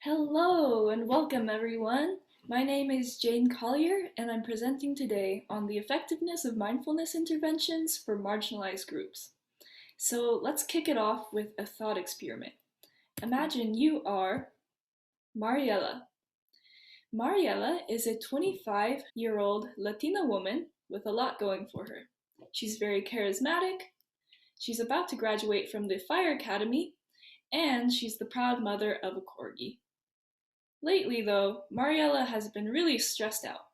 Hello and welcome everyone. My name is Jane Collier and I'm presenting today on the effectiveness of mindfulness interventions for marginalized groups. So let's kick it off with a thought experiment. Imagine you are Mariela. Mariela is a 25-year-old Latina woman with a lot going for her. She's very charismatic, she's about to graduate from the Fire Academy, and she's the proud mother of a corgi. Lately, though, Mariela has been really stressed out.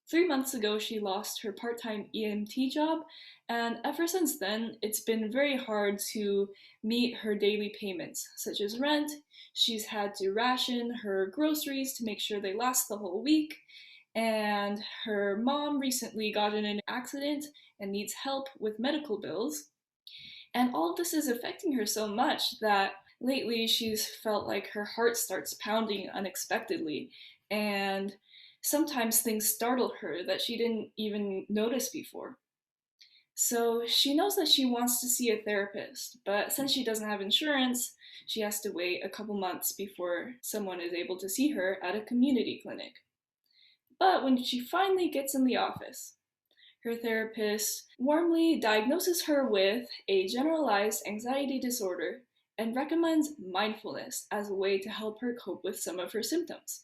3 months ago, she lost her part-time EMT job, and ever since then, it's been very hard to meet her daily payments, such as rent. She's had to ration her groceries to make sure they last the whole week, and her mom recently got in an accident and needs help with medical bills. And all of this is affecting her so much that lately she's felt like her heart starts pounding unexpectedly. And sometimes things startle her that she didn't even notice before. So she knows that she wants to see a therapist, but since she doesn't have insurance, she has to wait a couple months before someone is able to see her at a community clinic. But when she finally gets in the office, her therapist warmly diagnoses her with a generalized anxiety disorder and recommends mindfulness as a way to help her cope with some of her symptoms.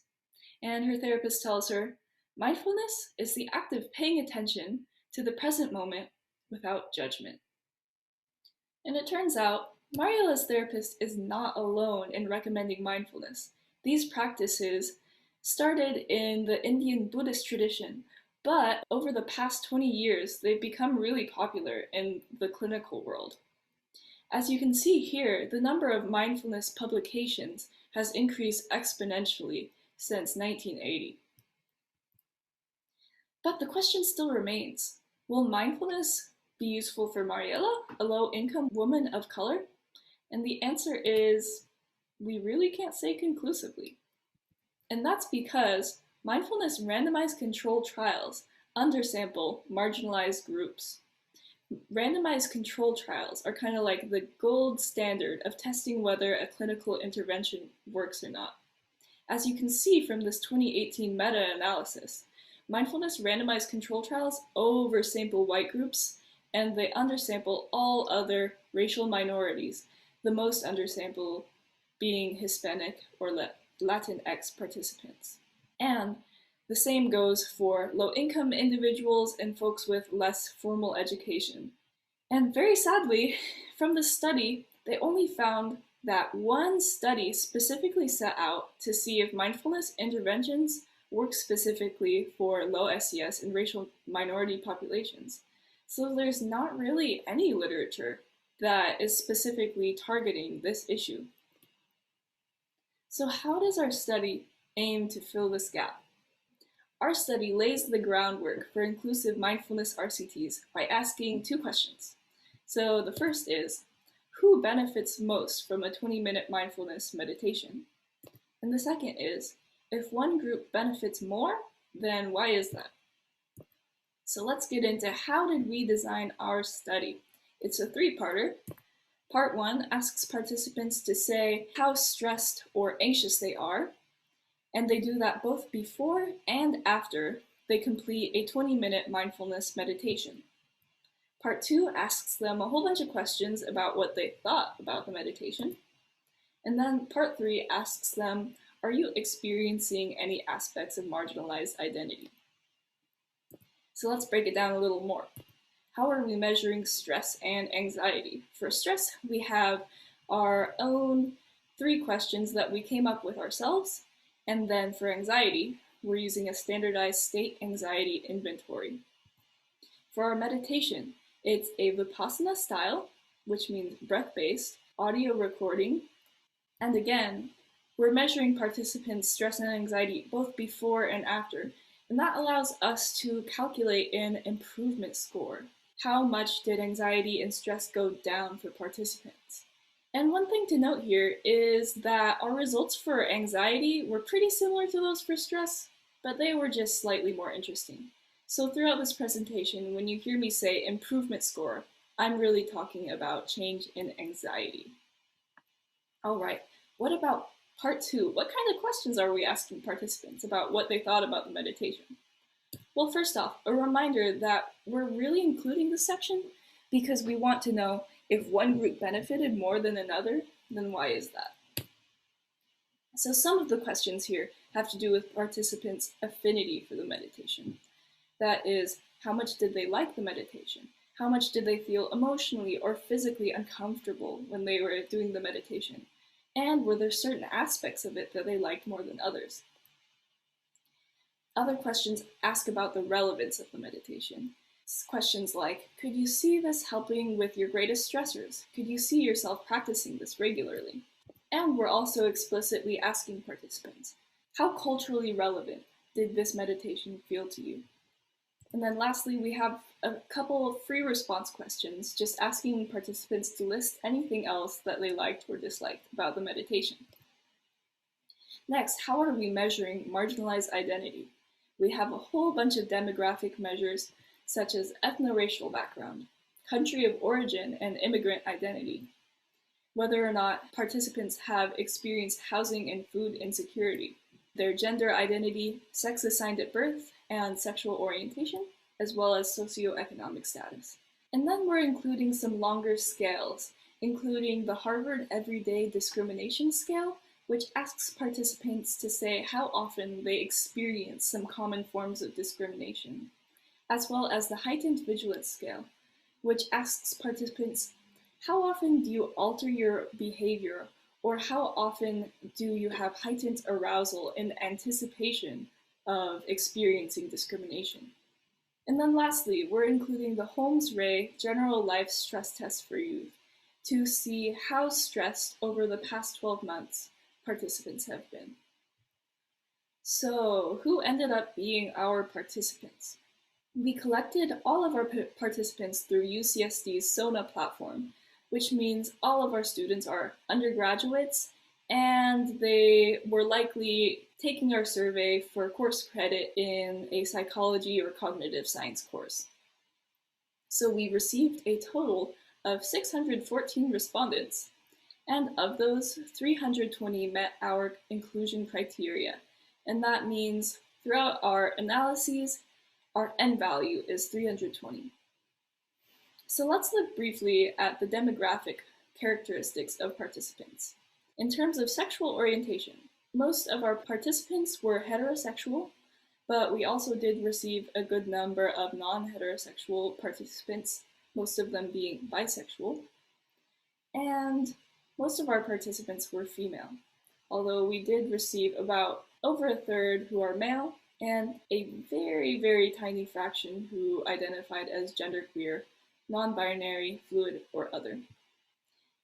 And her therapist tells her, mindfulness is the act of paying attention to the present moment without judgment. And it turns out, Mariela's therapist is not alone in recommending mindfulness. These practices started in the Indian Buddhist tradition, but over the past 20 years, they've become really popular in the clinical world. As you can see here, the number of mindfulness publications has increased exponentially since 1980. But the question still remains, will mindfulness be useful for Mariela, a low-income woman of color? And the answer is, we really can't say conclusively. And that's because mindfulness randomized controlled trials undersample marginalized groups. Randomized controlled trials are kind of like the gold standard of testing whether a clinical intervention works or not. As you can see from this 2018 meta-analysis, mindfulness randomized controlled trials oversample white groups and they undersample all other racial minorities, the most undersample being Hispanic or Latinx participants. And the same goes for low-income individuals and folks with less formal education. And very sadly, from this study, they only found that one study specifically set out to see if mindfulness interventions work specifically for low SES and racial minority populations. So there's not really any literature that is specifically targeting this issue. So how does our study aim to fill this gap? Our study lays the groundwork for inclusive mindfulness RCTs by asking two questions. So the first is, who benefits most from a 20-minute mindfulness meditation? And the second is, if one group benefits more, then why is that? So let's get into how did we design our study. It's a three-parter. Part 1 asks participants to say how stressed or anxious they are, and they do that both before and after they complete a 20-minute mindfulness meditation. Part 2 asks them a whole bunch of questions about what they thought about the meditation. And then Part 3 asks them, are you experiencing any aspects of marginalized identity? So let's break it down a little more. How are we measuring stress and anxiety? For stress, we have our own 3 questions that we came up with ourselves. And then for anxiety, we're using a standardized state anxiety inventory. For our meditation, it's a Vipassana style, which means breath-based, audio recording. And again, we're measuring participants' stress and anxiety both before and after. And that allows us to calculate an improvement score. How much did anxiety and stress go down for participants? And one thing to note here is that our results for anxiety were pretty similar to those for stress, but they were just slightly more interesting. So throughout this presentation, when you hear me say improvement score, I'm really talking about change in anxiety. All right, what about Part 2, what kind of questions are we asking participants about what they thought about the meditation? Well, first off, a reminder that we're really including this section because we want to know if one group benefited more than another, then why is that? So some of the questions here have to do with participants' affinity for the meditation. That is, how much did they like the meditation? How much did they feel emotionally or physically uncomfortable when they were doing the meditation? And were there certain aspects of it that they liked more than others? Other questions ask about the relevance of the meditation. Questions like, could you see this helping with your greatest stressors? Could you see yourself practicing this regularly? And we're also explicitly asking participants, how culturally relevant did this meditation feel to you? And then lastly, we have a couple of free response questions, just asking participants to list anything else that they liked or disliked about the meditation. Next, how are we measuring marginalized identity? We have a whole bunch of demographic measures, such as ethno-racial background, country of origin, and immigrant identity. Whether or not participants have experienced housing and food insecurity, their gender identity, sex assigned at birth, and sexual orientation, as well as socioeconomic status. And then we're including some longer scales, including the Harvard Everyday Discrimination Scale, which asks participants to say how often they experience some common forms of discrimination, as well as the Heightened Vigilance Scale, which asks participants, how often do you alter your behavior, or how often do you have heightened arousal in anticipation of experiencing discrimination? And then lastly, we're including the Holmes-Rahe General Life Stress Test for Youth to see how stressed over the past 12 months participants have been. So, who ended up being our participants? We collected all of our participants through UCSD's SONA platform, which means all of our students are undergraduates and they were likely taking our survey for course credit in a psychology or cognitive science course. So we received a total of 614 respondents, and of those, 320 met our inclusion criteria, and that means throughout our analyses, our N value is 320. So let's look briefly at the demographic characteristics of participants. In terms of sexual orientation, most of our participants were heterosexual, but we also did receive a good number of non-heterosexual participants, most of them being bisexual. And most of our participants were female, although we did receive about over a third who are male and a very, very tiny fraction who identified as genderqueer, non-binary, fluid, or other.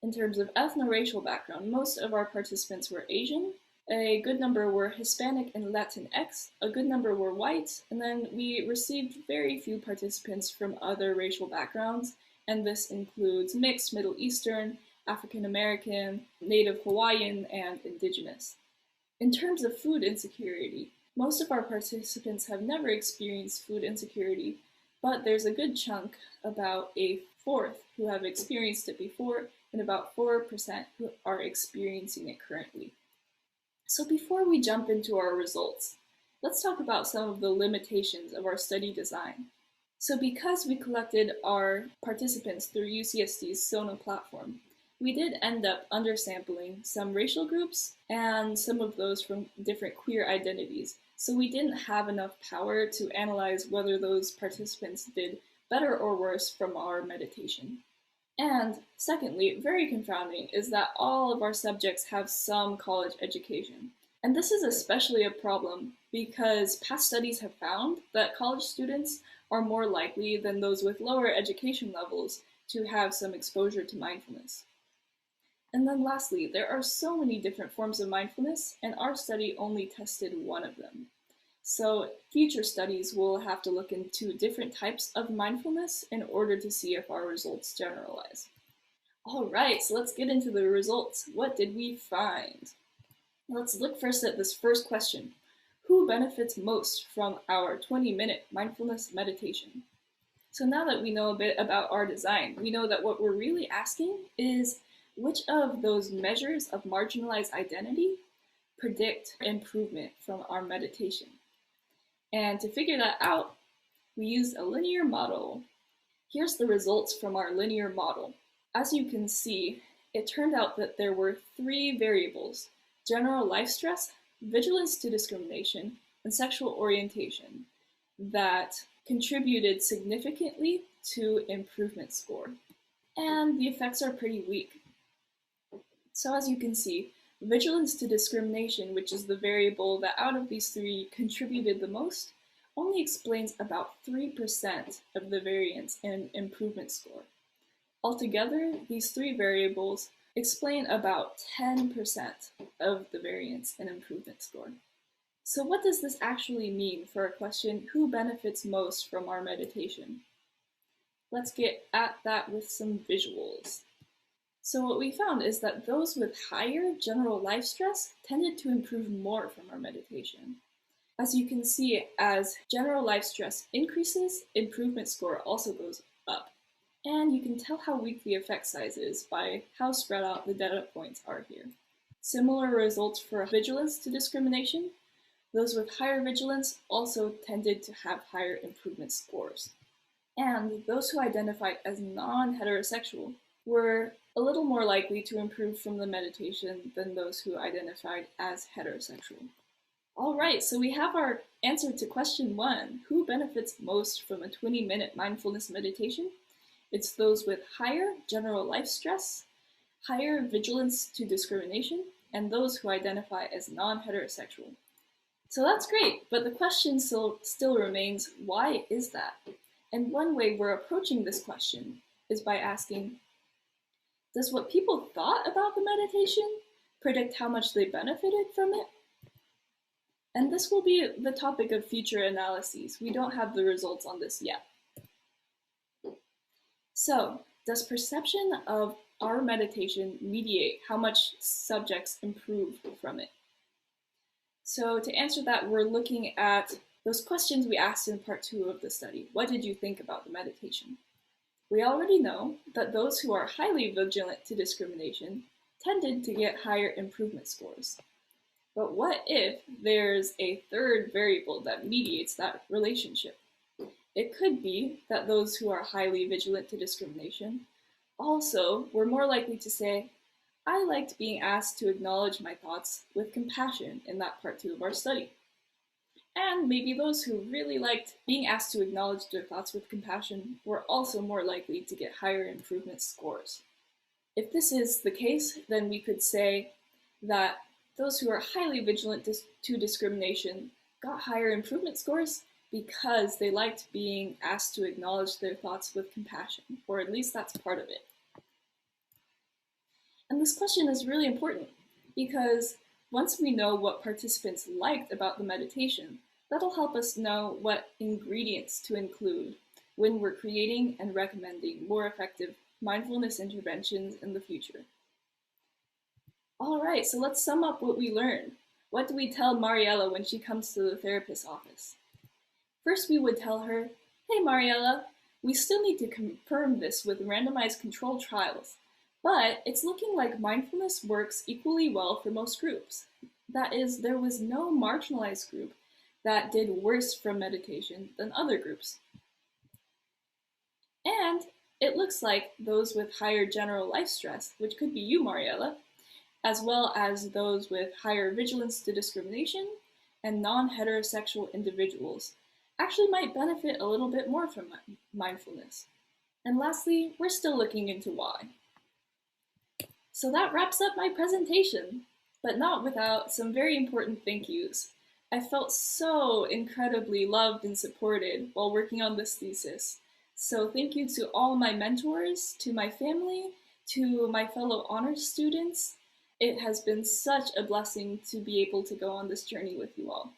In terms of ethno-racial background, most of our participants were Asian, a good number were Hispanic and Latinx, a good number were white, and then we received very few participants from other racial backgrounds, and this includes mixed, Middle Eastern, African American, Native Hawaiian, and Indigenous. In terms of food insecurity, most of our participants have never experienced food insecurity, but there's a good chunk, about a fourth, who have experienced it before, and about 4% who are experiencing it currently. So before we jump into our results, let's talk about some of the limitations of our study design. So because we collected our participants through UCSD's SONA platform, we did end up undersampling some racial groups and some of those from different queer identities. So we didn't have enough power to analyze whether those participants did better or worse from our meditation. And secondly, very confounding, is that all of our subjects have some college education. And this is especially a problem because past studies have found that college students are more likely than those with lower education levels to have some exposure to mindfulness. And then lastly, there are so many different forms of mindfulness, and our study only tested one of them. So future studies will have to look into different types of mindfulness in order to see if our results generalize. All right, so let's get into the results. What did we find? Let's look first at this first question. Who benefits most from our 20-minute mindfulness meditation? So now that we know a bit about our design, we know that what we're really asking is which of those measures of marginalized identity predict improvement from our meditation. And to figure that out, we used a linear model. Here's the results from our linear model. As you can see, it turned out that there were 3 variables: general life stress, vigilance to discrimination, and sexual orientation, that contributed significantly to improvement score. And the effects are pretty weak. So as you can see, vigilance to discrimination, which is the variable that out of these 3 contributed the most, only explains about 3% of the variance in improvement score. Altogether, these 3 variables explain about 10% of the variance in improvement score. So what does this actually mean for a question, who benefits most from our meditation? Let's get at that with some visuals. So what we found is that those with higher general life stress tended to improve more from our meditation. As you can see, as general life stress increases, improvement score also goes up. And you can tell how weak the effect size is by how spread out the data points are here. Similar results for vigilance to discrimination. Those with higher vigilance also tended to have higher improvement scores. And those who identified as non-heterosexual were a little more likely to improve from the meditation than those who identified as heterosexual. All right, so we have our answer to question 1. Who benefits most from a 20-minute mindfulness meditation? It's those with higher general life stress, higher vigilance to discrimination, and those who identify as non-heterosexual. So that's great, but the question still remains, why is that? And one way we're approaching this question is by asking, does what people thought about the meditation predict how much they benefited from it? And this will be the topic of future analyses. We don't have the results on this yet. So, does perception of our meditation mediate how much subjects improve from it? So to answer that, we're looking at those questions we asked in part 2 of the study. What did you think about the meditation? We already know that those who are highly vigilant to discrimination tended to get higher improvement scores. But what if there's a third variable that mediates that relationship? It could be that those who are highly vigilant to discrimination also were more likely to say, I liked being asked to acknowledge my thoughts with compassion in that part 2 of our study. And maybe those who really liked being asked to acknowledge their thoughts with compassion were also more likely to get higher improvement scores. If this is the case, then we could say that those who are highly vigilant to discrimination got higher improvement scores because they liked being asked to acknowledge their thoughts with compassion, or at least that's part of it. And this question is really important because once we know what participants liked about the meditation, that'll help us know what ingredients to include when we're creating and recommending more effective mindfulness interventions in the future. All right, so let's sum up what we learned. What do we tell Mariella when she comes to the therapist's office? First, we would tell her, hey Mariella, we still need to confirm this with randomized controlled trials, but it's looking like mindfulness works equally well for most groups. That is, there was no marginalized group that did worse from meditation than other groups. And it looks like those with higher general life stress, which could be you, Mariella, as well as those with higher vigilance to discrimination and non-heterosexual individuals, actually might benefit a little bit more from mindfulness. And lastly, we're still looking into why. So that wraps up my presentation, but not without some very important thank yous. I felt so incredibly loved and supported while working on this thesis. So thank you to all my mentors, to my family, to my fellow honors students. It has been such a blessing to be able to go on this journey with you all.